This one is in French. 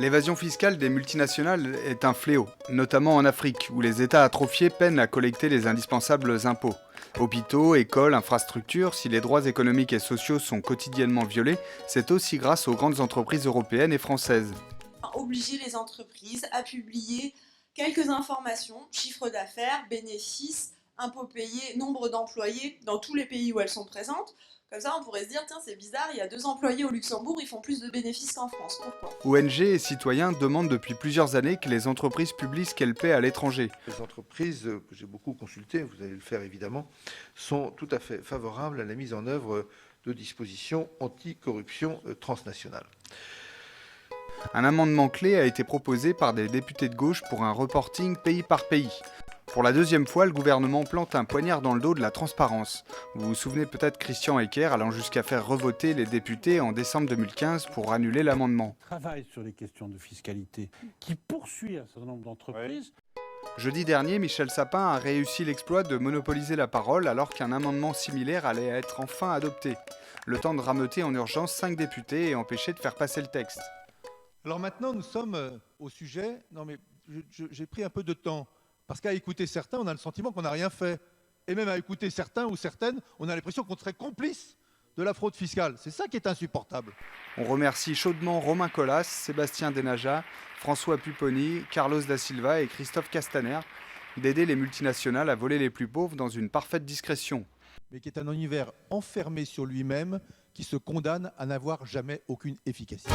L'évasion fiscale des multinationales est un fléau, notamment en Afrique, où les États atrophiés peinent à collecter les indispensables impôts. Hôpitaux, écoles, infrastructures, si les droits économiques et sociaux sont quotidiennement violés, c'est aussi grâce aux grandes entreprises européennes et françaises. Obliger les entreprises à publier quelques informations, chiffre d'affaires, bénéfices, impôts payés, nombre d'employés dans tous les pays où elles sont présentes. Comme ça, on pourrait se dire, tiens, c'est bizarre, il y a 2 employés au Luxembourg, ils font plus de bénéfices qu'en France. Pourquoi? ONG et citoyens demandent depuis plusieurs années que les entreprises publient ce qu'elles paient à l'étranger. Les entreprises que j'ai beaucoup consultées, vous allez le faire évidemment, sont tout à fait favorables à la mise en œuvre de dispositions anticorruption transnationales. Un amendement clé a été proposé par des députés de gauche pour un reporting pays par pays. Pour la deuxième fois, le gouvernement plante un poignard dans le dos de la transparence. Vous vous souvenez peut-être Christian Ecker allant jusqu'à faire revoter les députés en décembre 2015 pour annuler l'amendement. Travaille sur les questions de fiscalité, qui poursuit un certain nombre d'entreprises. Jeudi dernier, Michel Sapin a réussi l'exploit de monopoliser la parole alors qu'un amendement similaire allait être enfin adopté. Le temps de rameuter en urgence 5 députés et empêcher de faire passer le texte. Alors maintenant, nous sommes au sujet. Non, mais j'ai pris un peu de temps. Parce qu'à écouter certains, on a le sentiment qu'on n'a rien fait. Et même à écouter certains ou certaines, on a l'impression qu'on serait complice de la fraude fiscale. C'est ça qui est insupportable. On remercie chaudement Romain Collas, Sébastien Denaja, François Pupponi, Carlos da Silva et Christophe Castaner d'aider les multinationales à voler les plus pauvres dans une parfaite discrétion. Mais qui est un univers enfermé sur lui-même, qui se condamne à n'avoir jamais aucune efficacité.